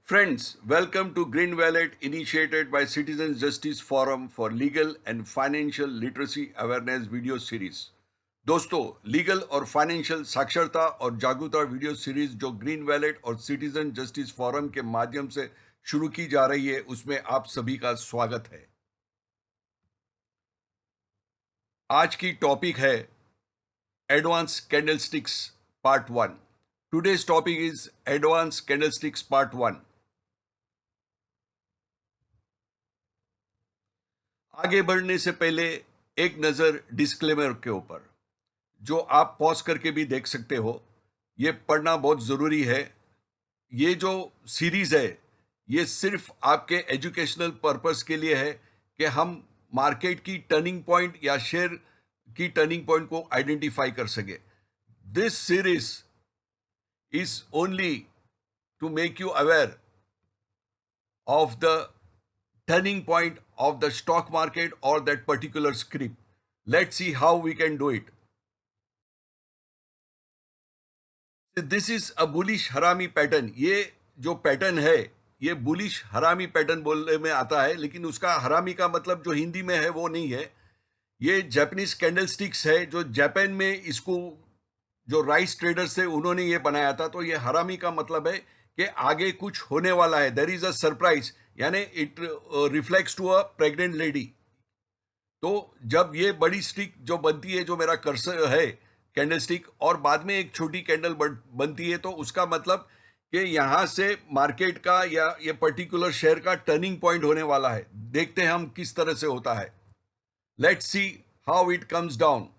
Friends, welcome to Green Wallet initiated by Citizens Justice Forum for Legal and Financial Literacy Awareness video series. दोस्तों, legal और financial साक्षरता और जागरूकता video series जो green wallet और citizen justice forum के माध्यम से शुरू की जा रही है, उसमें आप सभी का स्वागत है। आज की टॉपिक है advance candlesticks part 1। Today's topic is advance candlesticks part 1। आगे बढ़ने से पहले एक नजर डिस्क्लेमर के ऊपर, जो आप पॉज करके भी देख सकते हो। ये पढ़ना बहुत जरूरी है। ये जो सीरीज है, ये सिर्फ आपके एजुकेशनल पर्पस के लिए है कि हम मार्केट की टर्निंग पॉइंट या शेयर की टर्निंग पॉइंट को आइडेंटिफाई कर सके। This series is only to make you aware of the turning point of the stock market or that particular script. Let's see how we can do it. This is a bullish हरामी pattern. ये जो pattern है, ये bullish हरामी pattern बोलने में आता है, लेकिन उसका हरामी का मतलब जो हिंदी में है वो नहीं है। ये जापानीज कैंडलस्टिक्स है, जो जापान में इसको जो राइस ट्रेडर्स थे उन्होंने ये बनाया था। तो ये हरामी का मतलब है कि आगे कुछ होने वाला है, देयर इज अ सरप्राइज, यानी it reflects to a pregnant lady. तो जब ये बड़ी स्टिक जो बनती है, जो मेरा कर्सर है कैंडल स्टिक, और बाद में एक छोटी कैंडल बनती है, तो उसका मतलब कि यहां से मार्केट का या ये पर्टिकुलर शेयर का टर्निंग पॉइंट होने वाला है। देखते हैं हम किस तरह से होता है। Let's see how it comes down.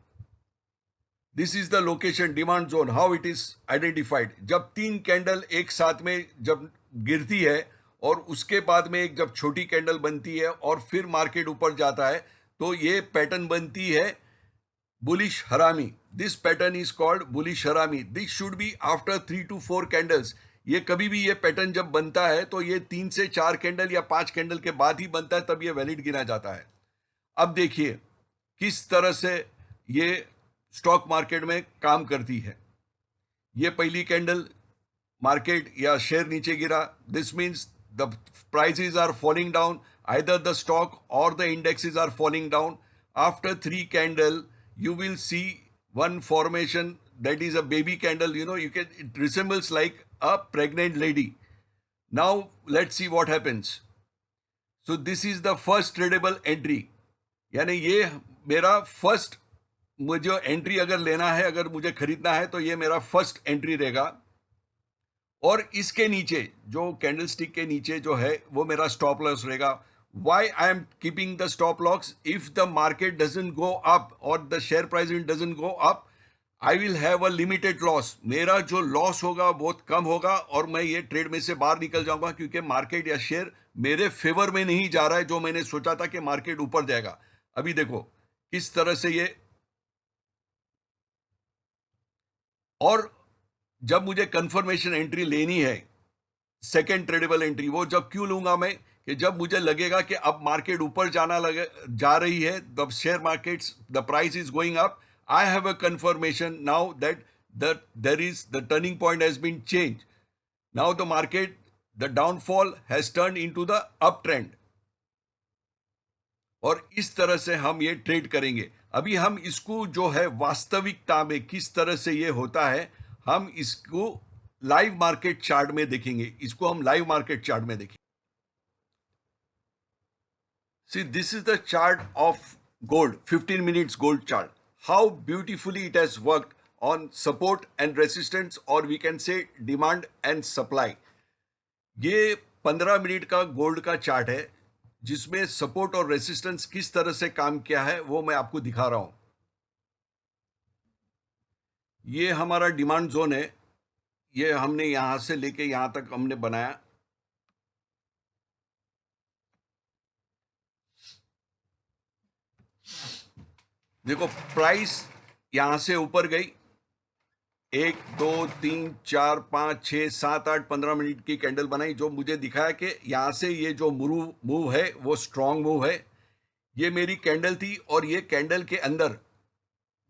This is the location demand zone, how it is identified. जब तीन कैंडल एक साथ में जब गिरती है और उसके बाद में एक जब छोटी कैंडल बनती है और फिर मार्केट ऊपर जाता है, तो ये पैटर्न बनती है बुलिश हरामी। This pattern is called bullish हरामी। This should be after 3 to 4 candles. ये कभी भी ये पैटर्न जब बनता है तो ये 3 से 4 कैंडल या 5 कैंडल के बाद ही बनता है, तब ये वैलिड गिना जाता है। अब देखिए किस तरह से ये स्टॉक मार्केट में काम करती है। ये पहली कैंडल मार्केट या शेयर नीचे गिरा, this means the prices are falling down, either the stock or the indexes are falling down. After 3 candle you will see one formation that is a baby candle. It resembles like a pregnant lady. Now let's see what happens. So this is the first tradable entry, यानी ये मेरा first, मुझे entry अगर लेना है, अगर मुझे खरीदना है, तो ये मेरा फर्स्ट एंट्री रहेगा। और इसके नीचे जो कैंडलस्टिक के नीचे जो है वो मेरा स्टॉप लॉस रहेगा। Why I am keeping the stop loss? If the market doesn't go up or the share price doesn't go up, I will have a limited loss. मेरा जो लॉस होगा बहुत कम होगा और मैं ये ट्रेड में से बाहर निकल जाऊंगा, क्योंकि मार्केट या शेयर मेरे फेवर में नहीं जा रहा है, जो मैंने सोचा था कि मार्केट ऊपर जाएगा। अभी देखो किस तरह से ये, और जब मुझे कंफर्मेशन एंट्री लेनी है, सेकेंड ट्रेडेबल एंट्री, वो जब क्यों लूंगा मैं, कि जब मुझे लगेगा कि अब मार्केट ऊपर जा रही है, the share markets, the price is going up, I have a confirmation now that there is the turning point has been change. Now the market, the downfall has turn into the up trend. और इस तरह से हम ये trade करेंगे। अभी हम इसको जो है वास्तविकता में किस तरह से ये होता है, हम इसको लाइव मार्केट चार्ट में देखेंगे। इसको हम लाइव मार्केट चार्ट में देखेंगे। See, this is the chart of gold, 15 minutes gold chart. How beautifully it has worked on support and resistance, or we can say demand and supply. ये 15 minute का gold का chart है, जिसमें support और resistance किस तरह से काम किया है वो मैं आपको दिखा रहा हूं। ये हमारा डिमांड जोन है, ये हमने यहां से लेके यहां तक हमने बनाया। देखो प्राइस यहां से ऊपर गई, 1 2 3 4 5 6 7 8 15 मिनट की कैंडल बनाई, जो मुझे दिखाया कि यहां से ये जो मूव है वो स्ट्रॉन्ग मूव है। ये मेरी कैंडल थी, और ये कैंडल के अंदर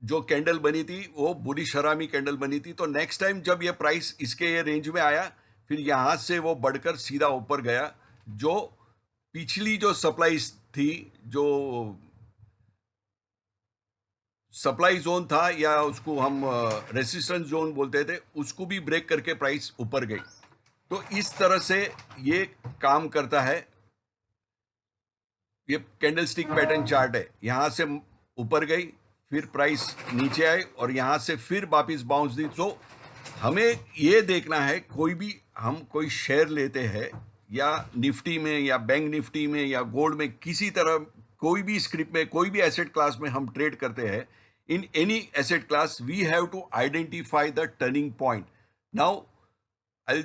जो कैंडल बनी थी वो बुलिश हरामी कैंडल बनी थी। तो नेक्स्ट टाइम जब ये प्राइस इसके ये रेंज में आया, फिर यहाँ से वो बढ़कर सीधा ऊपर गया। जो पिछली जो सप्लाईज थी, जो सप्लाई जोन था या उसको हम रेसिस्टेंस जोन बोलते थे, उसको भी ब्रेक करके प्राइस ऊपर गई। तो इस तरह से ये काम करता है। ये कैंडलस्टिक पैटर्न चार्ट है। यहाँ से ऊपर गई, फिर प्राइस नीचे आई और यहाँ से फिर वापस बाउंस दी। तो हमें ये देखना है, कोई भी हम कोई शेयर लेते हैं या निफ्टी में या बैंक निफ्टी में या गोल्ड में, किसी तरह कोई भी स्क्रिप्ट में, कोई भी एसेट क्लास में हम ट्रेड करते हैं, in any asset class we have to identify the turning point. Now I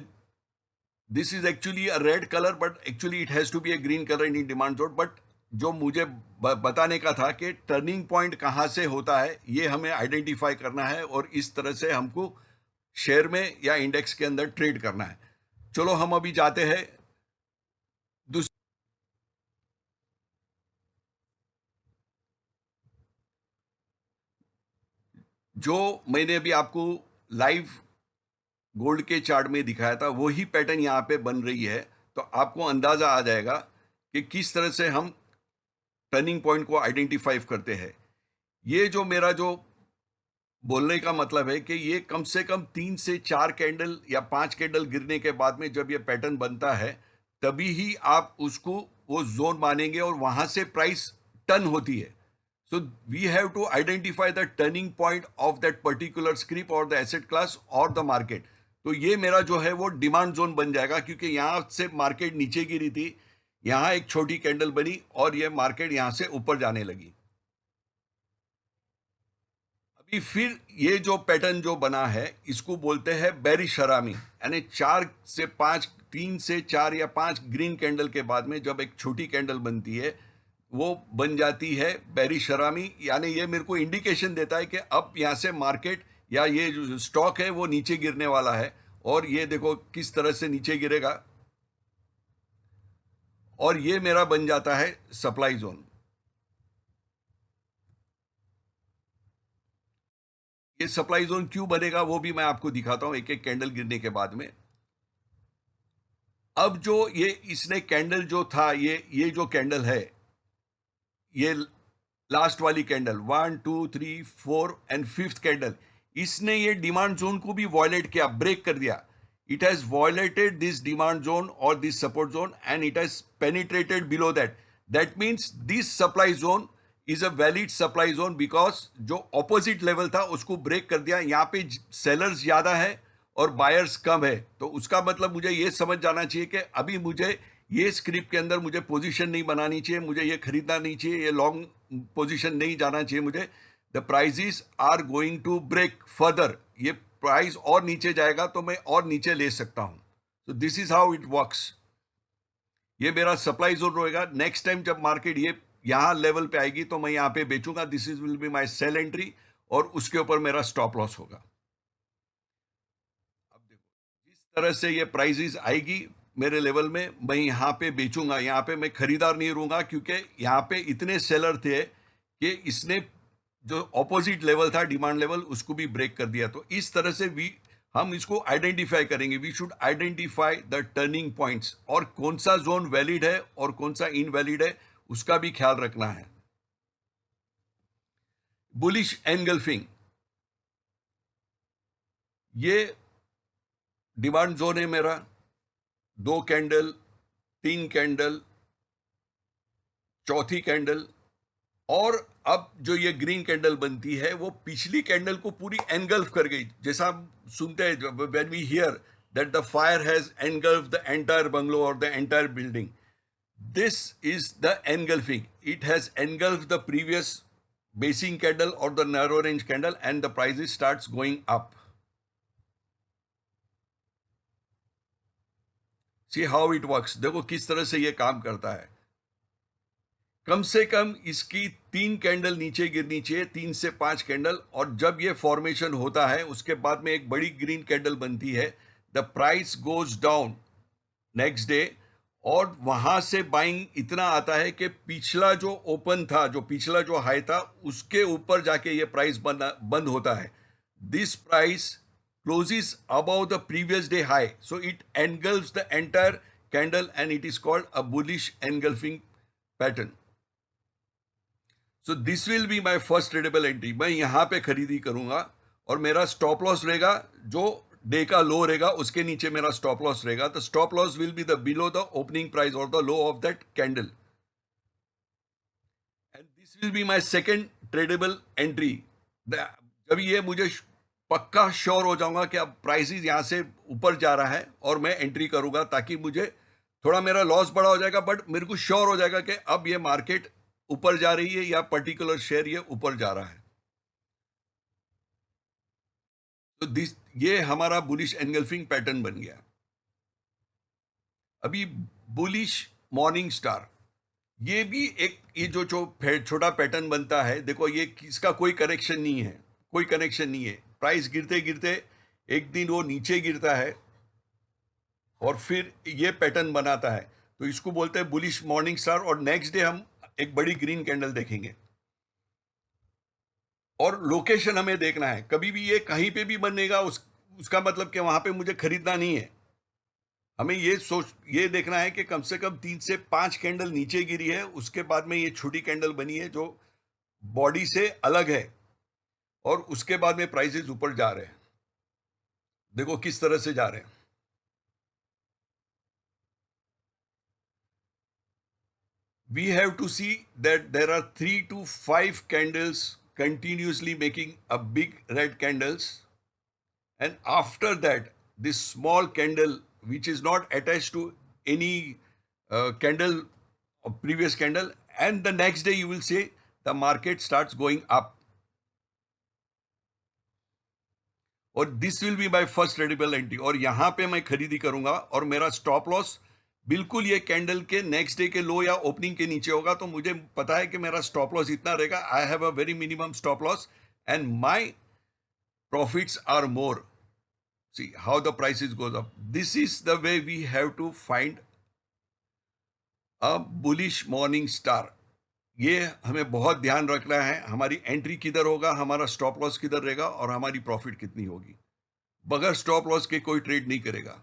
this is actually a red colour but actually it has to be a green colour in demand zone. But जो मुझे बताने का था कि turning point कहाँ से होता है, ये हमें आइडेंटिफाई करना है और इस तरह से हमको शेयर में या इंडेक्स के अंदर ट्रेड करना है। चलो हम अभी जाते हैं दूस जो मैंने अभी आपको लाइव गोल्ड के चार्ट में दिखाया था, वही पैटर्न यहाँ पे बन रही है। तो आपको अंदाजा आ जाएगा कि किस तरह से हम टर्निंग पॉइंट को आइडेंटिफाई करते हैं। ये जो मेरा जो बोलने का मतलब है कि ये कम से कम 3 से 4 कैंडल या 5 कैंडल गिरने के बाद में जब ये पैटर्न बनता है, तभी ही आप उसको वो जोन मानेंगे और वहां से प्राइस टर्न होती है। So we have to identify the turning point of that particular script और द एसेट क्लास और द मार्केट। तो ये मेरा जो है वो डिमांड जोन बन जाएगा, क्योंकि यहाँ से मार्केट नीचे गिरी थी, यहाँ एक छोटी कैंडल बनी और ये मार्केट यहाँ से ऊपर जाने लगी। अभी फिर ये जो पैटर्न जो बना है, इसको बोलते हैं बेरिश हरामी। यानी 4 से 5, 3 से 4 या 5 ग्रीन कैंडल के बाद में जब एक छोटी कैंडल बनती है, वो बन जाती है बेरिश हरामी। यानी ये मेरे को इंडिकेशन देता है कि अब यहाँ से मार्केट या ये जो स्टॉक है वो नीचे गिरने वाला है। और ये देखो किस तरह से नीचे गिरेगा, और ये मेरा बन जाता है सप्लाई जोन। ये सप्लाई जोन क्यों बनेगा वो भी मैं आपको दिखाता हूं एक एक कैंडल गिरने के बाद में। अब जो ये इसने कैंडल जो था, ये जो कैंडल है, ये लास्ट वाली कैंडल 1 2 3 4 एंड फिफ्थ कैंडल, इसने ये डिमांड जोन को भी वॉयलेट किया, ब्रेक कर दिया। It has violated this demand zone और this support zone and it has penetrated below that. That means this supply zone is a valid supply zone, because जो opposite level था उसको break कर दिया। यहाँ पे सेलर्स ज्यादा है और बायर्स कम है। तो उसका मतलब मुझे ये समझ जाना चाहिए कि अभी मुझे ये स्क्रिप्ट के अंदर मुझे पोजीशन नहीं बनानी चाहिए, मुझे ये खरीदना नहीं चाहिए, ये लॉन्ग पोजीशन नहीं जाना चाहिए मुझे। The prices are going to break further. ये प्राइस और नीचे जाएगा तो मैं और नीचे ले सकता हूं। तो this is how it works. ये मेरा सप्लाई जोन रहेगा। नेक्स्ट टाइम जब मार्केट ये यहां लेवल पे आएगी तो मैं यहां पे बेचूंगा। This is will be my sell entry और उसके ऊपर मेरा स्टॉप लॉस होगा। अब देखो जिस तरह से ये प्राइसेस आएगी मेरे लेवल में, मैं यहाँ पे बेचूंगा। यहाँ पे मैं खरीदार नहीं रहूंगा, क्योंकि यहाँ पे इतने सेलर थे कि इसने जो ऑपोजिट लेवल था डिमांड लेवल उसको भी ब्रेक कर दिया। तो इस तरह से हम इसको आइडेंटिफाई करेंगे। We should identify the turning points, और कौन सा जोन वैलिड है और कौन सा इनवैलिड है उसका भी ख्याल रखना है। बुलिश एनगल्फिंग, ये डिमांड जोन है मेरा। 2 कैंडल, 3 कैंडल, चौथी कैंडल, और अब जो ये ग्रीन कैंडल बनती है वो पिछली कैंडल को पूरी एनगल्फ कर गई। जैसा हम सुनते हैं when we hear that the fire has engulf the entire bungalow और the entire building, this is the engulfing. It has engulf the previous basing candle और the narrow range candle and the price starts going up. See how it works. देखो किस तरह से ये काम करता है। कम से कम इसकी 3 कैंडल नीचे गिरनी चाहिए, 3 से 5 कैंडल। और जब ये फॉर्मेशन होता है उसके बाद में एक बड़ी ग्रीन कैंडल बनती है, the price goes down next day, और वहां से बाइंग इतना आता है कि पिछला जो ओपन था, जो पिछला जो हाई था, उसके ऊपर जाके ये प्राइस बंद होता है। This price closes above the previous day high, so it engulfs the entire candle and it is called a bullish engulfing pattern. So this will be my first tradable entry. मैं यहाँ पे खरीदी करूंगा और मेरा स्टॉप लॉस रहेगा जो day का लो रहेगा उसके नीचे मेरा स्टॉप लॉस रहेगा. The stop loss will be the below the opening price और the low of that candle. And this will be my second tradable entry. जब ये मुझे पक्का श्योर हो जाऊंगा कि अब प्राइसेस यहां से ऊपर जा रहा है और मैं एंट्री करूंगा, ताकि मुझे थोड़ा मेरा लॉस बड़ा हो जाएगा बट मेरे को श्योर हो जाएगा कि अब ये मार्केट ऊपर जा रही है या पर्टिकुलर शेयर ये ऊपर जा रहा है. तो दिस ये हमारा बुलिश एनगल्फिंग पैटर्न बन गया. अभी बुलिश मॉर्निंग स्टार, ये भी एक ये जो जो छोटा पैटर्न बनता है, देखो ये इसका कोई कनेक्शन नहीं है, कोई कनेक्शन नहीं है. प्राइस गिरते गिरते एक दिन वो नीचे गिरता है और फिर ये पैटर्न बनाता है, तो इसको बोलते हैं बुलिश मॉर्निंग स्टार. और नेक्स्ट डे हम एक बड़ी ग्रीन कैंडल देखेंगे. और लोकेशन हमें देखना है, कभी भी ये कहीं पे भी बनेगा उसका मतलब कि वहां पे मुझे खरीदना नहीं है. हमें ये देखना है कि कम से कम 3 से 5 कैंडल नीचे गिरी है, उसके बाद में ये छोटी कैंडल बनी है जो बॉडी से अलग है और उसके बाद में प्राइसेस ऊपर जा रहे हैं. देखो किस तरह से जा रहे हैं. We have to see that there are 3 to 5 candles continuously making a big red candles, and after that this small candle which is not attached to any candle or previous candle, and the next day you will see the market starts going up. और this will be my first tradable entry. और यहां पे मैं खरीदी करूंगा और मेरा stop loss बिल्कुल ये कैंडल के नेक्स्ट डे के लो या ओपनिंग के नीचे होगा. तो मुझे पता है कि मेरा स्टॉप लॉस इतना रहेगा. I have a very minimum stop loss and my profits are more. See how the prices goes up. This is the way we have to find a bullish morning star. ये हमें बहुत ध्यान रखना है, हमारी entry किधर होगा, हमारा स्टॉप लॉस किधर रहेगा और हमारी प्रॉफिट कितनी होगी. बगैर स्टॉप लॉस के कोई ट्रेड नहीं करेगा.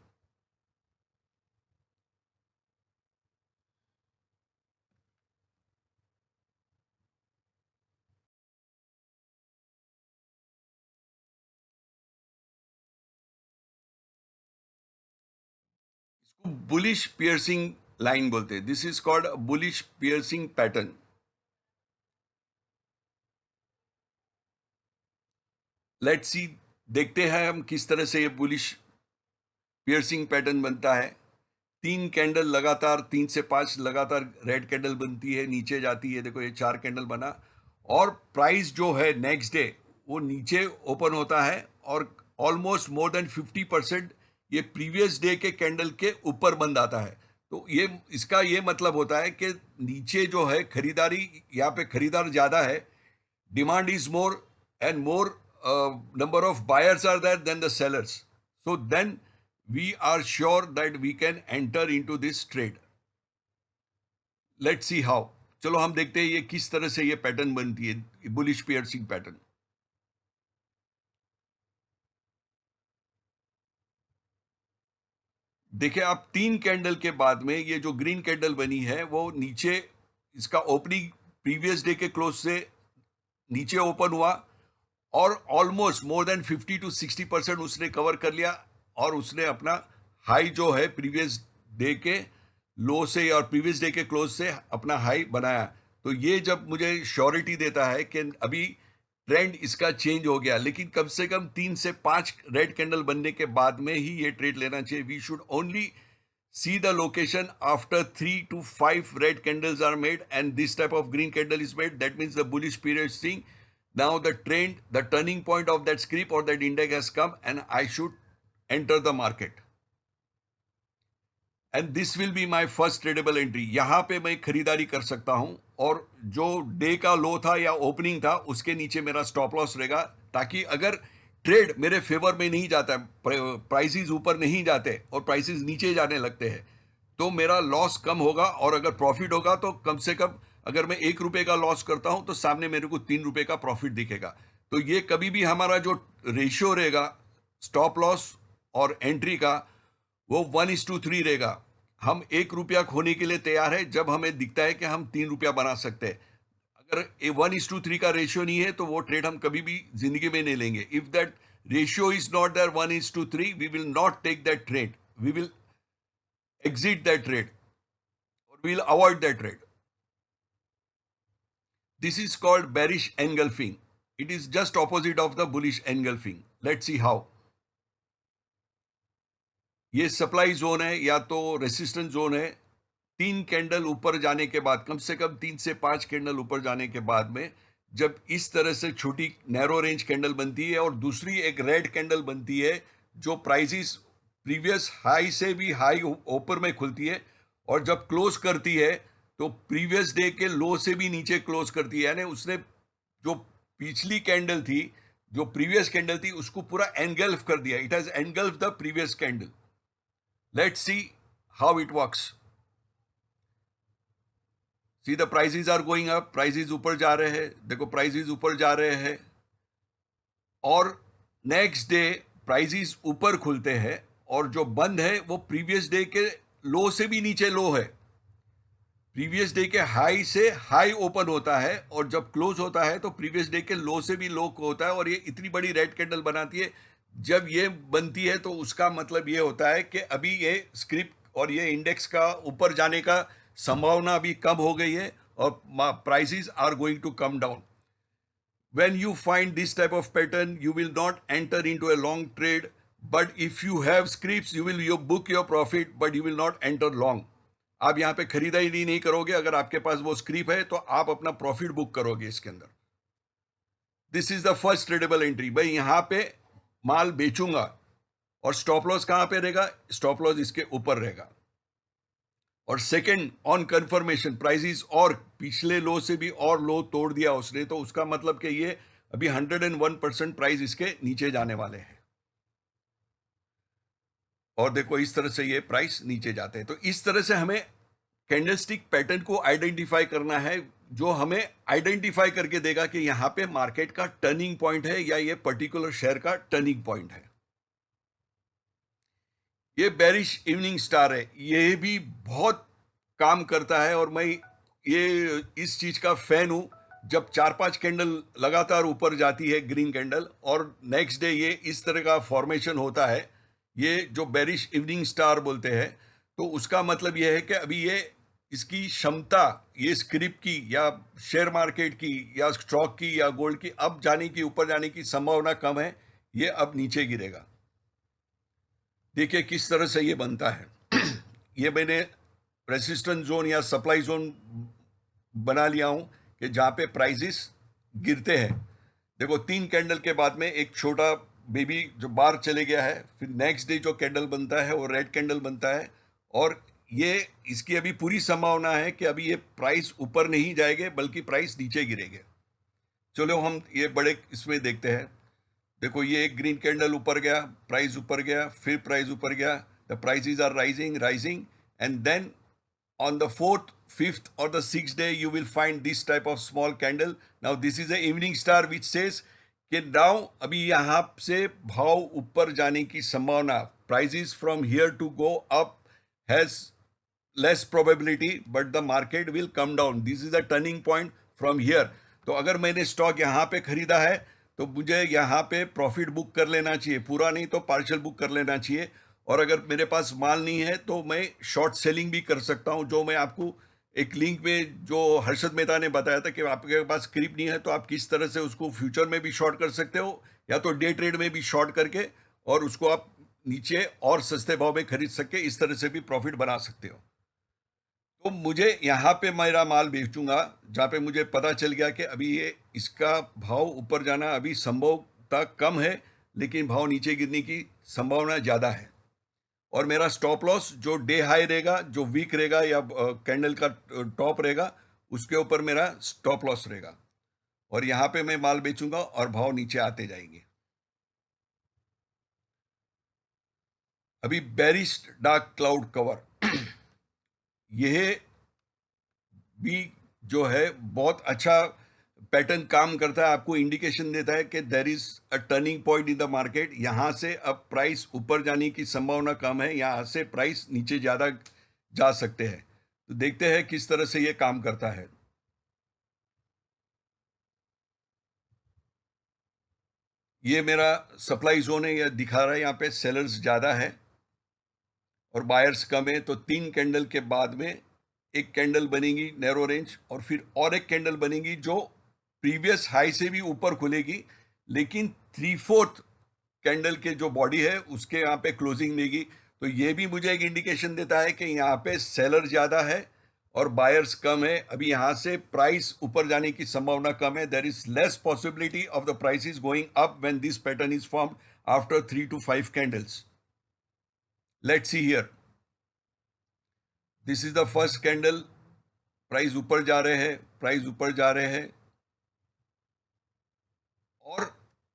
बुलिश पियर्सिंग लाइन बोलते हैं. This is called bullish piercing pattern. Let's see, देखते हैं हम किस तरह से ये बुलिश पियर्सिंग पैटर्न बनता है. 3 कैंडल लगातार, 3 से 5 लगातार रेड कैंडल बनती है, नीचे जाती है. देखो ये 4 कैंडल बना और प्राइस जो है नेक्स्ट डे वो नीचे ओपन होता है और ऑलमोस्ट मोर देन 50% ये प्रीवियस डे के कैंडल के ऊपर बंद आता है. तो ये इसका ये मतलब होता है कि नीचे जो है खरीदारी, यहाँ पे खरीदार ज्यादा है, demand is more and more number of buyers are there than the sellers. So then we are sure that we can enter into this trade. Let's see how. चलो हम देखते हैं ये किस तरह से ये पैटर्न बनती है, बुलिश पियर्सिंग पैटर्न. देखिए आप 3 कैंडल के बाद में ये जो ग्रीन कैंडल बनी है वो नीचे, इसका ओपनिंग प्रीवियस डे के क्लोज से नीचे ओपन हुआ और ऑलमोस्ट मोर देन 50 to 60% उसने कवर कर लिया और उसने अपना हाई जो है प्रीवियस डे के लो से और प्रीवियस डे के क्लोज से अपना हाई बनाया. तो ये जब मुझे श्योरिटी देता है कि अभी ट्रेंड इसका चेंज हो गया, लेकिन कम से कम 3 से 5 रेड कैंडल बनने के बाद में ही ये ट्रेड लेना चाहिए. We should only see the location after 3 to 5 red candles are made and this type of green candle is made. That means the bullish period is seeing. Now the trend, the turning point of that script or that index has come and I should enter the market. And this will be my first tradable entry. यहाँ पे मैं खरीदारी कर सकता हूँ और जो day का लो था या ओपनिंग था उसके नीचे मेरा स्टॉप लॉस रहेगा, ताकि अगर ट्रेड मेरे फेवर में नहीं जाता है, प्राइसेस ऊपर नहीं जाते और प्राइसेस नीचे जाने लगते हैं, तो मेरा लॉस कम होगा. और अगर प्रॉफिट होगा तो कम से कम अगर मैं 1 रुपए का लॉस करता हूं तो सामने मेरे को 3 रुपए का प्रॉफिट दिखेगा. तो ये कभी भी हमारा जो रेशियो रहेगा स्टॉप लॉस और एंट्री का वो 1:3 रहेगा। हम 1 रुपया खोने के लिए तैयार है जब हमें दिखता है कि हम 3 रुपया बना सकते हैं। अगर 1:3 का रेशियो नहीं है तो वो ट्रेड हम कभी भी जिंदगी में नहीं लेंगे। If that ratio is not there 1:3, we will not take that trade, we will exit that trade or we'll avoid that trade. This is called bearish engulfing. It is just opposite of the bullish engulfing. Let's see how. ये supply zone है या तो resistance zone है। 3 candle ऊपर जाने के बाद, कम से कम 3 से 5 कैंडल ऊपर जाने के बाद में, जब इस तरह से छोटी नैरो रेंज कैंडल बनती है और दूसरी एक रेड कैंडल बनती है जो प्राइसेस प्रीवियस हाई से भी हाई ऊपर में खुलती है, और जब क्लोज करती है तो प्रीवियस डे के लो से भी नीचे क्लोज करती है, यानी उसने जो पिछली कैंडल थी, जो प्रीवियस कैंडल थी, उसको पूरा एनगल्फ कर दिया। It has engulf the previous candle. Let's see how it works. See the prices are going up, prices ऊपर जा रहे हैं, देखो प्राइसेस ऊपर जा रहे हैं, और नेक्स्ट डे प्राइसेस ऊपर खुलते हैं और जो बंद है वो प्रीवियस डे के लो से भी नीचे लो है। प्रीवियस डे के हाई से हाई ओपन होता है और जब क्लोज होता है तो प्रीवियस डे के लो से भी लो होता है, और ये इतनी बड़ी रेड कैंडल बनाती है। जब ये बनती है तो उसका मतलब ये होता है कि अभी ये स्क्रिप्ट और ये इंडेक्स का ऊपर जाने का संभावना अभी कम हो गई है और prices are going to come down. When you find this type of pattern, you will not enter into a long trade, but if you have scripts, you book your profit, but you will not enter long. आप यहाँ पे खरीदारी नहीं करोगे। अगर आपके पास वो script है तो आप अपना प्रॉफिट बुक करोगे इसके अंदर। This is the first tradable entry. भाई यहाँ पे माल बेचूंगा और स्टॉप लॉस कहाँ पे रहेगा? स्टॉप लॉस इसके ऊपर रहेगा। और सेकंड, ऑन कंफर्मेशन प्राइसेस और पिछले लो से भी और लो तोड़ दिया उसने, तो उसका मतलब कि ये अभी 101% प्राइस इसके नीचे जाने वाले हैं। और देखो इस तरह से ये प्राइस नीचे जाते हैं। तो इस तरह से हमें कैंडलस्टिक पैटर्न को आइडेंटिफाई करना है, जो हमें आइडेंटिफाई करके देगा कि यहां पे मार्केट का टर्निंग पॉइंट है या ये पर्टिकुलर शेयर का टर्निंग पॉइंट है। ये बेरिश इवनिंग स्टार है, ये भी बहुत काम करता है और मैं ये इस चीज का फैन हूं। जब 4-5 कैंडल लगातार ऊपर जाती है ग्रीन कैंडल और नेक्स्ट डे ये इस तरह का फॉर्मेशन होता है, ये जो बेरिश इवनिंग स्टार बोलते हैं, तो उसका मतलब ये है कि अभी ये इसकी क्षमता, ये स्क्रिप की या शेयर मार्केट की या स्टॉक की या गोल्ड की अब जाने की, ऊपर जाने की संभावना कम है। ये अब नीचे गिरेगा। देखिए किस तरह से ये बनता है। ये मैंने रेसिस्टेंस जोन या सप्लाई जोन बना लिया हूं कि जहां पे प्राइसेस गिरते हैं। देखो 3 कैंडल के बाद में एक छोटा बेबी जो बाहर चले गया है, फिर नेक्स्ट डे जो कैंडल बनता है वो रेड कैंडल बनता है, और ये इसकी अभी पूरी संभावना है कि अभी ये प्राइस ऊपर नहीं जाएंगे बल्कि प्राइस नीचे गिरेंगे। चलो हम ये बड़े इसमें देखते हैं। देखो ये एक ग्रीन कैंडल ऊपर गया, प्राइस ऊपर गया, फिर प्राइस ऊपर गया, the prices are rising rising, and then on the fourth, fifth or the sixth day you will find this type of small candle. Now this is a evening star which says कि now अभी यहाँ से भाव ऊपर जाने की संभावना, prices from here to go up has less probability but the market will come down. This is a turning point from here. तो अगर मैंने स्टॉक यहाँ पे खरीदा है तो मुझे यहाँ पे प्रॉफिट बुक कर लेना चाहिए, पूरा नहीं तो पार्शियल बुक कर लेना चाहिए। और अगर मेरे पास माल नहीं है तो मैं शॉर्ट सेलिंग भी कर सकता हूं, जो मैं आपको एक लिंक में जो हर्षद मेहता ने बताया था कि आपके पास स्क्रिप्ट नहीं है तो आप किस तरह से उसको फ्यूचर में भी शॉर्ट कर सकते हो या तो डे ट्रेड में भी शॉर्ट करके और उसको आप नीचे और सस्ते भाव में खरीद सके, इस तरह से भी प्रॉफिट बना सकते हो। तो मुझे यहाँ पे मेरा माल बेचूंगा जहाँ पे मुझे पता चल गया कि अभी ये इसका भाव ऊपर जाना अभी संभवतः कम है लेकिन भाव नीचे गिरने की संभावना ज़्यादा है, और मेरा स्टॉप लॉस जो डे हाई रहेगा, जो वीक रहेगा या कैंडल का टॉप रहेगा, उसके ऊपर मेरा स्टॉप लॉस रहेगा, और यहां पे मैं माल बेचूंगा और भाव नीचे आते जाएंगे। अभी बेरिश डार्क क्लाउड कवर यह भी जो है बहुत अच्छा पैटर्न काम करता है, आपको इंडिकेशन देता है कि there is a turning point in the market. यहाँ से अब प्राइस ऊपर जाने की संभावना कम है, यहाँ से प्राइस नीचे ज़्यादा जा सकते हैं। तो देखते हैं किस तरह से ये काम करता है। ये मेरा सप्लाई जोन है, यह दिखा रहा है यहाँ पे सेलर्स ज़्यादा है और बायर्स कम है। तो 3 कैंडल के बाद में एक कैंडल बनेगी नैरो रेंज, और फिर और एक कैंडल बनेगी जो प्रीवियस हाई से भी ऊपर खुलेगी, लेकिन 3/4 कैंडल के जो बॉडी है उसके यहाँ पे क्लोजिंग देगी। तो ये भी मुझे एक इंडिकेशन देता है कि यहाँ पे सेलर ज़्यादा है और बायर्स कम है। अभी यहाँ से प्राइस ऊपर जाने की संभावना कम है। There is less possibility of the price going up when this pattern is formed after 3 to 5 candles. Let's see here, this is the first candle. Price ऊपर जा रहे हैं, प्राइस ऊपर जा रहे हैं, और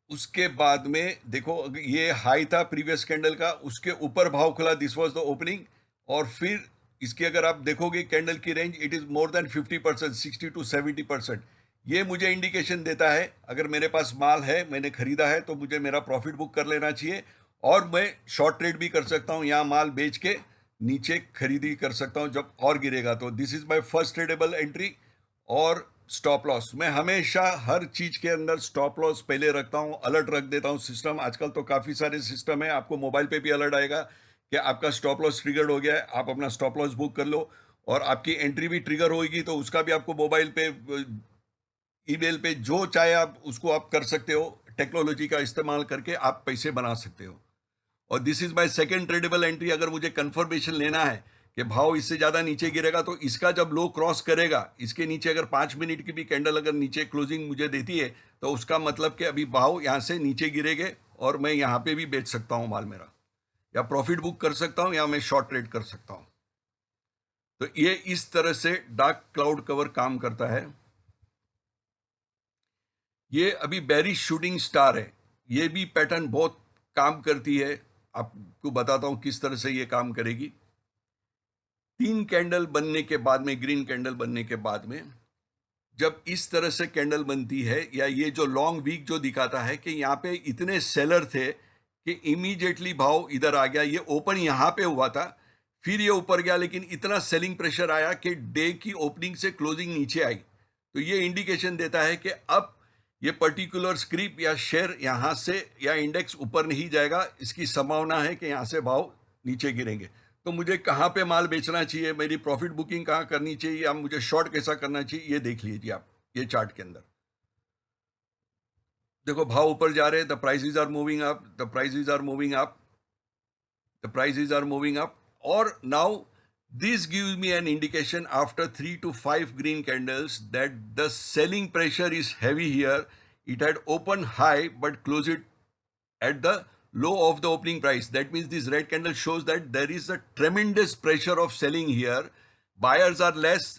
उसके बाद में देखो ये हाई था प्रीवियस कैंडल का, उसके ऊपर भाव खुला, दिस वाज द ओपनिंग। और फिर इसकी अगर आप देखोगे कैंडल की range, it is more than 50%, 60 to 70%। ये मुझे इंडिकेशन देता है अगर मेरे पास माल है, मैंने खरीदा है, तो मुझे मेरा प्रॉफिट बुक कर लेना चाहिए, और मैं शॉर्ट ट्रेड भी कर सकता हूँ, यहाँ माल बेच के नीचे खरीदी कर सकता हूँ जब और गिरेगा। तो this is my first tradable entry. और स्टॉप लॉस, मैं हमेशा हर चीज के अंदर स्टॉप लॉस पहले रखता हूं, अलर्ट रख देता हूं। सिस्टम आजकल तो काफी सारे सिस्टम है, आपको मोबाइल पे भी अलर्ट आएगा कि आपका स्टॉप लॉस ट्रिगर्ड हो गया है, आप अपना स्टॉप लॉस बुक कर लो। और आपकी एंट्री भी ट्रिगर होगी तो उसका भी आपको मोबाइल पे, ईमेल पे, जो चाहे आप उसको आप कर सकते हो। टेक्नोलॉजी का इस्तेमाल करके आप पैसे बना सकते हो। और this is my second tradable entry. अगर मुझे कंफर्मेशन लेना है कि भाव इससे ज्यादा नीचे गिरेगा, तो इसका जब लो क्रॉस करेगा, इसके नीचे अगर 5 मिनट की भी कैंडल अगर नीचे क्लोजिंग मुझे देती है, तो उसका मतलब कि अभी भाव यहाँ से नीचे गिरेगे और मैं यहाँ पे भी बेच सकता हूँ माल मेरा, या प्रॉफिट बुक कर सकता हूँ, या मैं शॉर्ट ट्रेड कर सकता हूँ। तो ये इस तरह से डार्क क्लाउड कवर काम करता है। ये अभी बेरिश शूटिंग स्टार है, ये भी पैटर्न बहुत काम करती है। आपको बताता हूँ किस तरह से ये काम करेगी। 3 कैंडल बनने के बाद में, ग्रीन कैंडल बनने के बाद में, जब इस तरह से कैंडल बनती है, या ये जो लॉन्ग वीक जो दिखाता है कि यहाँ पे इतने सेलर थे कि इमीडिएटली भाव इधर आ गया। ये ओपन यहाँ पे हुआ था, फिर ये ऊपर गया, लेकिन इतना सेलिंग प्रेशर आया कि डे की ओपनिंग से क्लोजिंग नीचे आई। तो ये इंडिकेशन देता है कि अब ये पर्टिकुलर स्क्रिप या शेयर यहाँ से या इंडेक्स ऊपर नहीं जाएगा, इसकी संभावना है कि यहाँ से भाव नीचे गिरेंगे। तो मुझे कहाँ पे माल बेचना चाहिए, मेरी प्रॉफिट बुकिंग कहाँ करनी चाहिए, या मुझे शॉर्ट कैसा करना चाहिए, ये देख लीजिए आप ये चार्ट के अंदर। देखो भाव ऊपर जा रहे हैं, the prices are moving up, the prices are moving up, the prices are moving up. और now this gives me an indication after 3 to 5 green candles that the selling pressure is heavy here. It had opened high but closed it at the low of the opening price. That means this red candle shows that there is a tremendous pressure of selling here. Buyers are less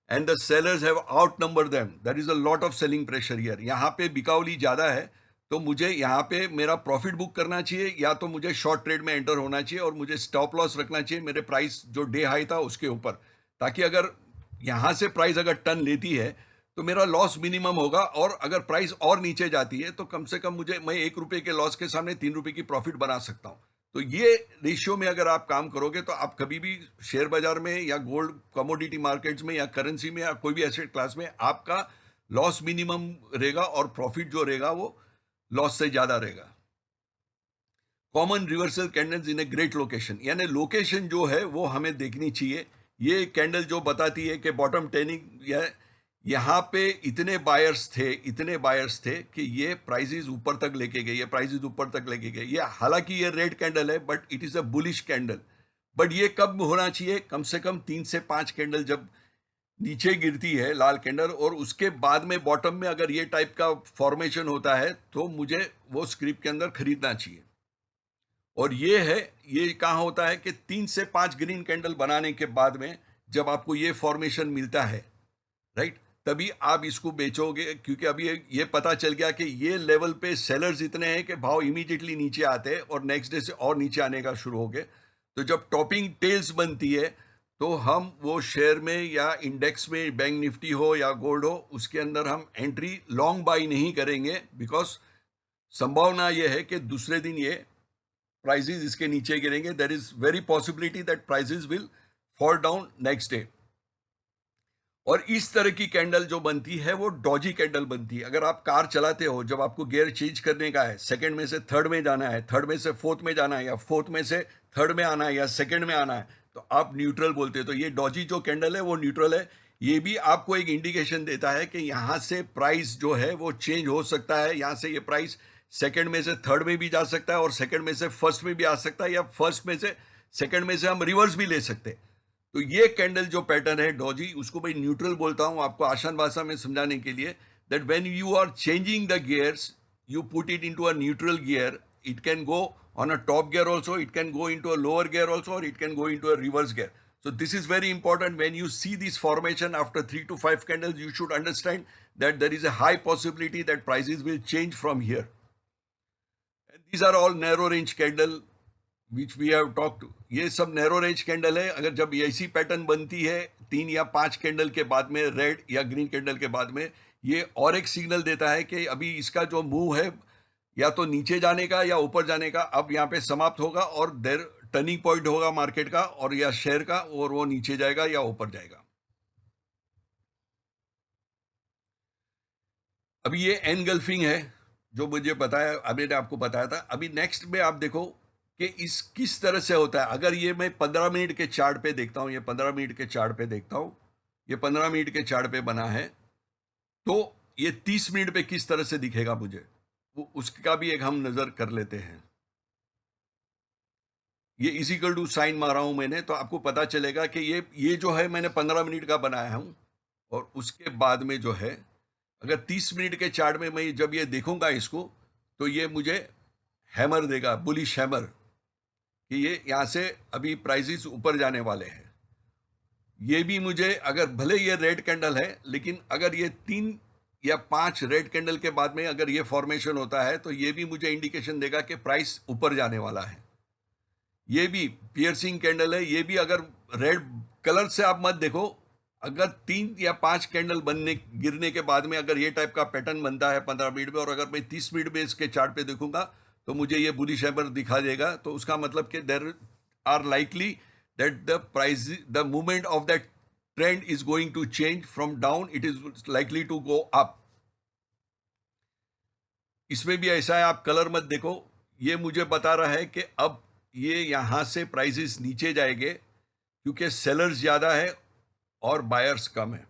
and the sellers have outnumbered them. There is a lot of selling pressure here. यहाँ पे बिकावली ज़्यादा है, तो मुझे यहाँ पे मेरा profit book करना चाहिए, या तो मुझे शॉर्ट ट्रेड में एंटर होना चाहिए, और मुझे स्टॉप लॉस रखना चाहिए मेरे प्राइस जो डे हाई था उसके ऊपर, ताकि अगर यहाँ से प्राइस अगर टर्न लेती है तो मेरा लॉस मिनिमम होगा, और अगर प्राइस और नीचे जाती है तो कम से कम मैं 1 रुपये के लॉस के सामने 3 रुपये की प्रॉफिट बना सकता हूँ। तो ये रेशियो में अगर आप काम करोगे तो आप कभी भी शेयर बाजार में, या गोल्ड कमोडिटी मार्केट्स में, या करेंसी में, या कोई भी एसेट क्लास में आपका लॉस मिनिमम रहेगा और प्रॉफिट जो रहेगा वो लॉस से ज्यादा रहेगा। Common reversal candles in a great location, यानी लोकेशन जो है वो हमें देखनी चाहिए। ये कैंडल जो बताती है कि बॉटम टेनिंग, या यहाँ पे इतने बायर्स थे, इतने बायर्स थे कि ये प्राइसेस ऊपर तक लेके गए, ये प्राइसेस ऊपर तक लेके गए। ये हालांकि ये रेड कैंडल है, but it is a bullish candle. But ये कब होना चाहिए, कम से कम 3 से 5 कैंडल जब नीचे गिरती है लाल कैंडल, और उसके बाद में बॉटम में अगर ये टाइप का फॉर्मेशन होता है, तो मुझे वो स्क्रिप्ट के अंदर खरीदना चाहिए। और ये है, ये कहाँ होता है कि 3 से 5 ग्रीन कैंडल बनाने के बाद में जब आपको ये फॉर्मेशन मिलता है, राइट, तभी आप इसको बेचोगे। क्योंकि अभी ये पता चल गया कि ये लेवल पे सेलर्स इतने हैं कि भाव इमीडिएटली नीचे आते हैं और नेक्स्ट डे से और नीचे आने का शुरू हो गए। तो जब टॉपिंग टेल्स बनती है, तो हम वो शेयर में या इंडेक्स में बैंक निफ्टी हो या गोल्ड हो उसके अंदर हम एंट्री लॉन्ग बाई नहीं करेंगे, बिकॉज संभावना ये है कि दूसरे दिन ये प्राइसेस इसके नीचे गिरेंगे. There is very possibility that prices will fall down next day. और इस तरह की कैंडल जो बनती है वो डॉजी कैंडल बनती है. अगर आप कार चलाते हो, जब आपको गियर चेंज करने का है, सेकंड में से थर्ड में जाना है, थर्ड में से फोर्थ में जाना है, या फोर्थ में से थर्ड में आना है, या सेकंड में आना है, तो आप न्यूट्रल बोलते हो. तो ये डॉजी जो कैंडल है वो न्यूट्रल है. ये भी आपको एक इंडिकेशन देता है कि यहाँ से प्राइस जो है वो चेंज हो सकता है. यहाँ से ये प्राइस सेकंड में से थर्ड में भी जा सकता है, और सेकंड में से फर्स्ट में भी आ सकता है, या फर्स्ट में से सेकंड में से हम रिवर्स भी ले सकते हैं. तो ये कैंडल जो पैटर्न है डॉजी, उसको मैं न्यूट्रल बोलता हूं आपको आसान भाषा में समझाने के लिए. That when you are changing the gears, you put it into a neutral gear. It can go on a top gear also, it can go into a lower gear also, or it can go into a reverse gear. So this is very important. When you see this formation after 3 to 5 candles, you should understand that there is a high possibility that prices will change from here. And these are all narrow range candle which we have talked. ये सब narrow range candle है. अगर जब ऐसी pattern बनती है 3 या 5 candle के बाद में, रेड या ग्रीन कैंडल के बाद में, ये और एक सिग्नल देता है कि अभी इसका जो मूव है या तो नीचे जाने का या ऊपर जाने का, अब यहाँ पे समाप्त होगा और देर टर्निंग पॉइंट होगा मार्केट का और या शेयर का, और वो नीचे जाएगा या ऊपर जाएगा. अभी ये एनगल्फिंग है जो मुझे बताया, अभी मैंने आपको बताया था. अभी नेक्स्ट में आप देखो कि इस किस तरह से होता है. अगर ये मैं 15 मिनट के चार्ट पे देखता हूँ, ये 15 मिनट के चार्ट पे देखता हूँ, ये 15 मिनट के चार्ट पे बना है, तो ये 30 मिनट पे किस तरह से दिखेगा मुझे, वो उसका भी एक हम नजर कर लेते हैं. ये इजिकल टू साइन मारा हूं मैंने, तो आपको पता चलेगा कि ये जो है मैंने 15 मिनट का बनाया हूं. और उसके बाद में जो है, अगर 30 मिनट के चार्ट में मैं जब ये देखूंगा इसको, तो ये मुझे हैमर देगा, बुलिश हैमर, कि ये यहाँ से अभी प्राइसेस ऊपर जाने वाले हैं. ये भी मुझे, अगर भले ये रेड कैंडल है, लेकिन अगर ये 3 या 5 रेड कैंडल के बाद में अगर ये फॉर्मेशन होता है, तो ये भी मुझे इंडिकेशन देगा कि प्राइस ऊपर जाने वाला है. ये भी पियर्सिंग कैंडल है. ये भी अगर रेड कलर से आप मत देखो, अगर 3 या 5 कैंडल बनने गिरने के बाद में अगर ये टाइप का पैटर्न बनता है 15 मिनट में, और अगर मैं 30 मिनट में इसके चार्ट पे देखूंगा, तो मुझे ये बुलिश हैमर दिखा देगा. तो उसका मतलब कि there are likely that the price, the movement of that trend is going to change from down, it is likely to go up. इसमें भी ऐसा है, आप कलर मत देखो. ये मुझे बता रहा है कि अब ये यहां से प्राइसेस नीचे जाएंगे, क्योंकि सेलर्स ज्यादा है और बायर्स कम है.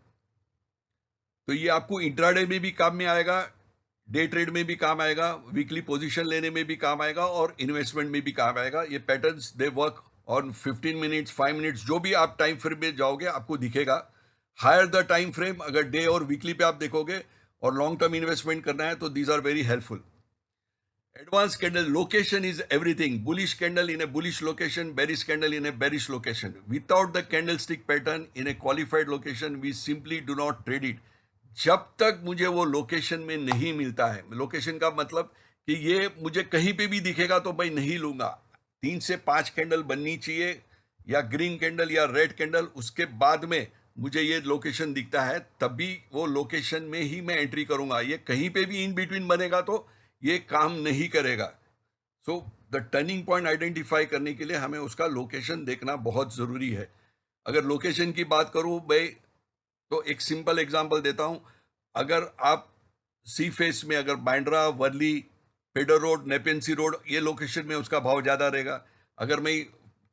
तो ये आपको इंट्राडे में भी काम में आएगा, डे ट्रेड में भी काम आएगा, वीकली पोजीशन लेने में भी काम आएगा, और इन्वेस्टमेंट में भी काम आएगा. ये patterns they work on 15 minutes, 5 minutes, जो भी आप टाइम फ्रेम में जाओगे आपको दिखेगा. हायर द टाइम फ्रेम, अगर डे और वीकली पे आप देखोगे और लॉन्ग टर्म इन्वेस्टमेंट करना है, तो these are very helpful. Advanced candle, location is everything. Bullish candle in a bullish location, bearish candle in a bearish location. Without the candlestick pattern in a qualified location, we simply do not trade it. जब तक मुझे वो location में नहीं मिलता है, location का मतलब कि ये मुझे कहीं पे भी दिखेगा तो मैं नहीं लूंगा. 3 से 5 कैंडल बननी चाहिए, या ग्रीन कैंडल या रेड कैंडल, उसके बाद में मुझे ये लोकेशन दिखता है, तभी वो लोकेशन में ही मैं एंट्री करूंगा. ये कहीं पे भी इन बिटवीन बनेगा तो ये काम नहीं करेगा. So the turning point identify करने के लिए हमें उसका लोकेशन देखना बहुत ज़रूरी है. अगर लोकेशन की बात करूं भाई, तो एक सिंपल एग्जांपल देता हूं. अगर आप सी फेस में, अगर बांद्रा, वर्ली, पेडर रोड, नेपेंसी रोड, ये लोकेशन में उसका भाव ज़्यादा रहेगा. अगर मैं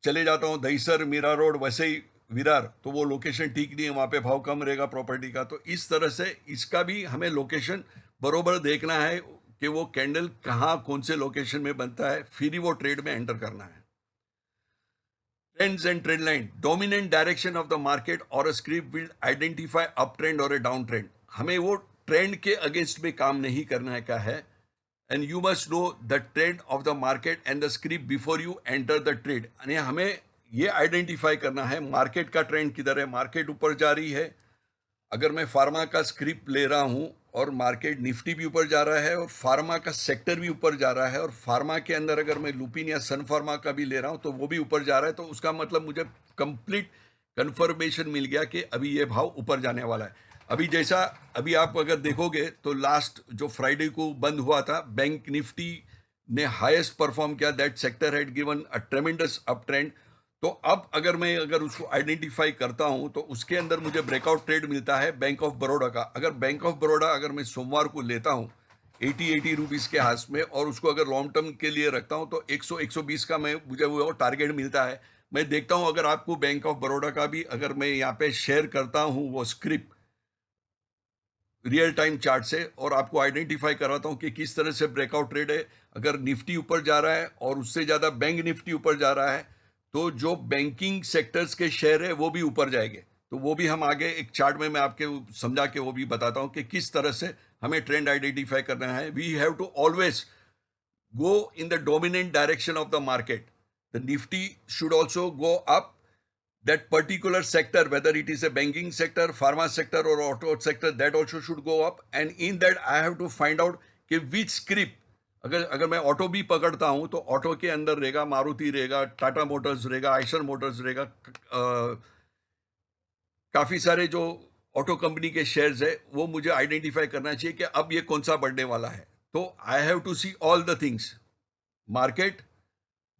चले जाता हूं दहीसर, मीरा रोड, वैसे ही विरार, तो वो लोकेशन ठीक नहीं है, वहाँ पे भाव कम रहेगा प्रॉपर्टी का. तो इस तरह से इसका भी हमें लोकेशन बरोबर देखना है कि वो कैंडल कहाँ, कौन से लोकेशन में बनता है, फिर ही वो ट्रेड में एंटर करना है. Trends and trend line, dominant direction of the market और a script will identify up trend और ए डाउन ट्रेंड. हमें वो ट्रेंड के अगेंस्ट में काम नहीं करना है क्या है. And you must know the trend of the market and the script before you enter the trade. यानी हमें ये आइडेंटिफाई करना है मार्केट का ट्रेंड किधर है. मार्केट ऊपर जा रही है, अगर मैं फार्मा का स्क्रिप्ट ले रहा हूं और मार्केट निफ्टी भी ऊपर जा रहा है और फार्मा का सेक्टर भी ऊपर जा रहा है, और फार्मा के अंदर अगर मैं लुपिन या सन फार्मा का भी ले रहा हूं तो वो भी ऊपर जा रहा है, तो उसका मतलब मुझे कंप्लीट कंफर्मेशन मिल गया कि अभी ये भाव ऊपर जाने वाला है। अभी जैसा अभी आप अगर देखोगे तो लास्ट जो फ्राइडे को बंद हुआ था, बैंक निफ्टी ने हाईएस्ट परफॉर्म किया, that sector had given a ट्रेमेंडस up trend. तो अब अगर उसको आइडेंटिफाई करता हूं तो उसके अंदर मुझे ब्रेकआउट ट्रेड मिलता है बैंक ऑफ बड़ौदा का। अगर बैंक ऑफ बड़ौदा अगर मैं सोमवार को लेता हूं 80 रुपीस के हाथ में और उसको अगर लॉन्ग टर्म के लिए रखता हूं तो 100 120 का मुझे वो टारगेट मिलता है। मैं देखता हूं अगर आपको बैंक ऑफ बड़ौदा का भी अगर मैं यहाँ पे शेयर करता हूं वो स्क्रिप्ट रियल टाइम चार्ट से और आपको आइडेंटिफाई कराता हूं कि किस तरह से ब्रेकआउट ट्रेड है। अगर निफ्टी ऊपर जा रहा है और उससे ज्यादा बैंक निफ्टी ऊपर जा रहा है तो जो बैंकिंग सेक्टर्स के शेयर है वो भी ऊपर जाएंगे। तो वो भी हम आगे एक चार्ट में मैं आपके समझा के वो भी बताता हूं कि किस तरह से हमें ट्रेंड आइडेंटिफाई करना है। We have to always go in the dominant direction of the market. The Nifty should also go up. That particular sector, whether it is a banking sector, pharma sector, or auto sector, that also should go up. And in that, I have to find out कि which script, अगर अगर मैं auto भी पकड़ता हूं तो auto के अंदर रहेगा मारुति, रहेगा टाटा मोटर्स, रहेगा आइशर मोटर्स, रहेगा काफी सारे जो ऑटो कंपनी के शेयर्स है वो मुझे आइडेंटिफाई करना चाहिए कि अब ये कौन सा बढ़ने वाला है। तो I have to see all the things, market,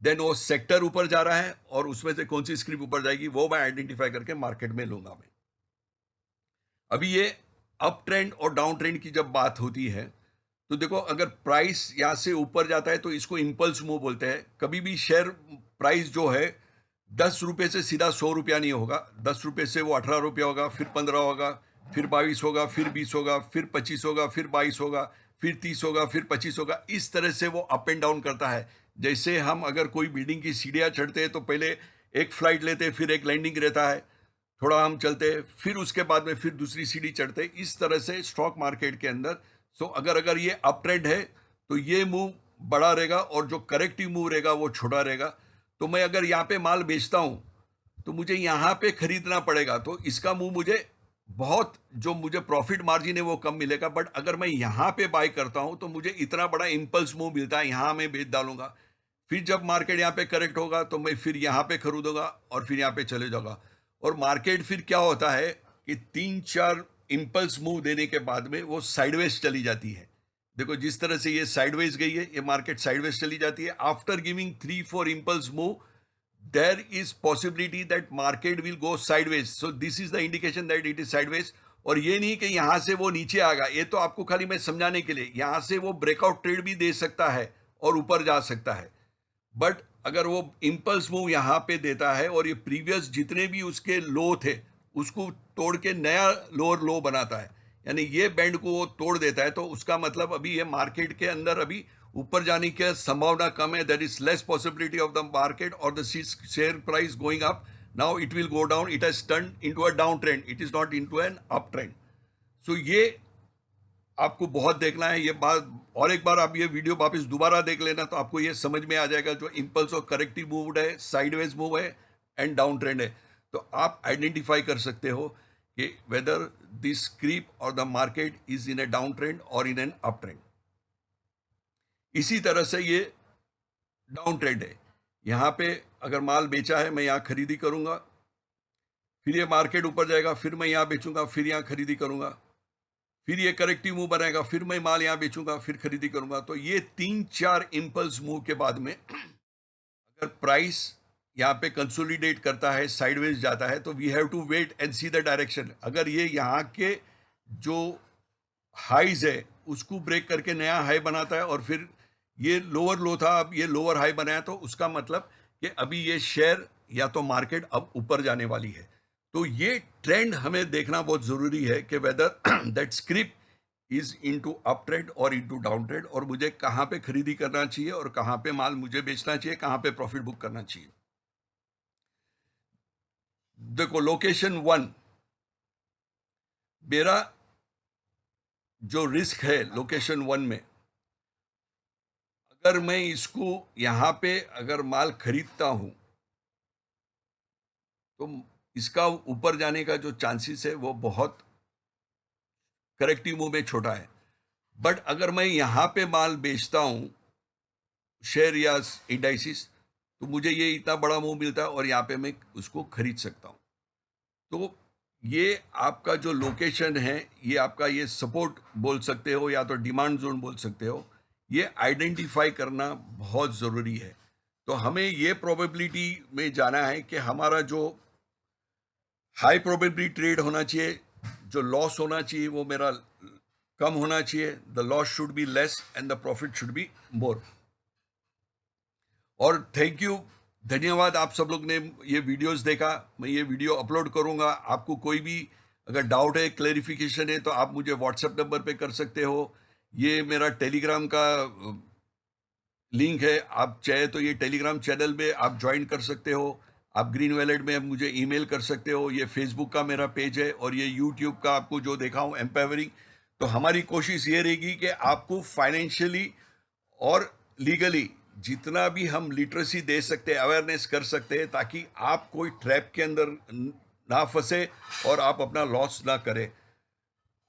then वो सेक्टर ऊपर जा रहा है और उसमें से कौन सी स्क्रिप्ट ऊपर जाएगी वो मैं आइडेंटिफाई करके मार्केट में लूंगा मैं। अभी ये अप ट्रेंड और डाउन ट्रेंड की जब बात होती है तो देखो, अगर प्राइस यहां से ऊपर जाता है तो इसको इंपल्स मूव बोलते हैं। कभी भी शेयर प्राइस जो है 10 रुपए से सीधा 100 रुपया नहीं होगा। 10 रुपए से वो 18 रुपया होगा, फिर 15 होगा, फिर 22 होगा, फिर 20 होगा, फिर 25 होगा, फिर 22 होगा, फिर 30 होगा, फिर 25 होगा। इस तरह से वो अप एंड डाउन करता है। जैसे हम अगर कोई बिल्डिंग की सीढ़ियां चढ़ते हैं तो पहले एक फ्लाइट लेते, फिर एक लैंडिंग रहता है, थोड़ा हम चलते, फिर उसके बाद में फिर दूसरी सीढ़ी चढ़ते। इस तरह से स्टॉक मार्केट के अंदर अगर अगर ये अप ट्रेंड है तो ये मूव बड़ा रहेगा और जो करेक्टिव मूव रहेगा वो छोटा रहेगा। तो मैं अगर यहाँ पे माल बेचता हूँ तो मुझे यहाँ पे खरीदना पड़ेगा, तो इसका मूव मुझे बहुत, जो मुझे प्रॉफिट मार्जिन है वो कम मिलेगा। बट अगर मैं यहाँ पे बाय करता हूँ तो मुझे इतना बड़ा इंपल्स मूव मिलता है, यहाँ मैं बेच डालूंगा, फिर जब मार्केट यहाँ पे करेक्ट होगा तो मैं फिर यहाँ पे खरीदूंगा और फिर यहाँ पे चले जाऊंगा। और मार्केट फिर क्या होता है कि 3 4 इंपल्स मूव देने के बाद में वो साइडवेज चली जाती है। देखो जिस तरह से ये साइडवेज गई है, ये मार्केट साइडवेज चली जाती है after giving 3 4 impulse move. there is possibility that market will go sideways, so this is the indication that it is sideways। और ये नहीं कि यहां से वो नीचे आएगा, ये तो आपको खाली मैं समझाने के लिए, यहां से वो ब्रेकआउट ट्रेड भी दे सकता है और ऊपर जा सकता है। बट अगर वो इंपल्स मूव यहाँ पे देता है और ये प्रीवियस जितने भी उसके लो थे उसको तोड़ के नया लोअर लो बनाता है, यानी ये बैंड को वो तोड़ देता है, तो उसका मतलब अभी ये मार्केट के अंदर अभी ऊपर जाने की संभावना कम है। That is less possibility of the market और the share price going up. Now it will go down, it has turn into a down trend, it is not into an up trend. So ये आपको बहुत देखना है ये बात। और एक बार आप ये वीडियो वापस दोबारा देख लेना तो आपको ये समझ में आ जाएगा, जो इंपल्स और करेक्टिव मूव है, साइडवेज मूव है एंड डाउन ट्रेंड है। तो आप आइडेंटिफाई कर सकते हो कि वेदर दिस क्रीप और the market is in A down trend और इन एन अप ट्रेंड। इसी तरह से ये डाउन ट्रेंड है, यहाँ पे अगर माल बेचा है मैं यहाँ खरीदी करूंगा, फिर ये मार्केट ऊपर जाएगा, फिर मैं यहाँ बेचूंगा, फिर यहाँ खरीदी करूंगा, फिर ये करेक्टिव मूव बनाएगा, फिर मैं माल यहाँ बेचूंगा, फिर खरीदी करूंगा। तो ये 3 4 इंपल्स मूव के बाद में अगर प्राइस यहाँ पे कंसोलिडेट करता है, साइडवेज जाता है, तो we have to wait and see the direction. अगर ये यहाँ के जो हाईज है उसको ब्रेक करके नया हाई बनाता है और फिर ये लोअर लो था अब ये लोअर हाई बनाया, तो उसका मतलब कि अभी ये शेयर या तो मार्केट अब ऊपर जाने वाली है। तो ये ट्रेंड हमें देखना बहुत जरूरी है कि whether that script is into up trend और इनटू डाउन ट्रेंड, और मुझे कहां पे खरीदी करना चाहिए और कहां पे माल मुझे बेचना चाहिए, कहां पे प्रॉफिट बुक करना चाहिए। देखो लोकेशन 1, मेरा जो रिस्क है लोकेशन 1 में, अगर मैं इसको यहां पे अगर माल खरीदता हूं तो इसका ऊपर जाने का जो चांसेस है वो बहुत करेक्टिव मूव में छोटा है। बट अगर मैं यहां पे माल बेचता हूं शेयर या इंडाइसिस, तो मुझे ये इतना बड़ा मूव मिलता है और यहाँ पे मैं उसको खरीद सकता हूँ। तो ये आपका जो लोकेशन है, ये आपका ये सपोर्ट बोल सकते हो या तो डिमांड ज़ोन बोल सकते हो, ये आइडेंटिफ़ाई करना बहुत ज़रूरी है। तो हमें ये प्रोबेबिलिटी में जाना है कि हमारा जो हाई प्रोबेबिलिटी ट्रेड होना चाहिए, जो लॉस होना चाहिए वो मेरा कम होना चाहिए, the loss should be less and the profit should be more. और थैंक यू, धन्यवाद आप सब लोग ने ये वीडियोस देखा। मैं ये वीडियो अपलोड करूंगा। आपको कोई भी अगर डाउट है, क्लेरिफिकेशन है, तो आप मुझे व्हाट्सएप नंबर पे कर सकते हो। ये मेरा टेलीग्राम का लिंक है, आप चाहे तो ये टेलीग्राम चैनल में आप ज्वाइन कर सकते हो। आप ग्रीन वैलेट में मुझे ईमेल कर सकते हो। ये फेसबुक का मेरा पेज है और ये यूट्यूब का आपको जो देखा हूँ एम्पावरिंग। तो हमारी कोशिश ये रहेगी कि आपको फाइनेंशियली और लीगली जितना भी हम लिटरेसी दे सकते हैं, अवेयरनेस कर सकते हैं, ताकि आप कोई ट्रैप के अंदर ना फंसे और आप अपना लॉस ना करें।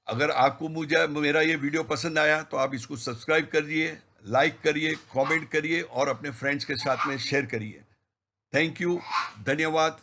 अगर आपको मुझे मेरा ये वीडियो पसंद आया तो आप इसको सब्सक्राइब करिए, लाइक करिए, कमेंट करिए और अपने फ्रेंड्स के साथ में शेयर करिए। थैंक यू, धन्यवाद।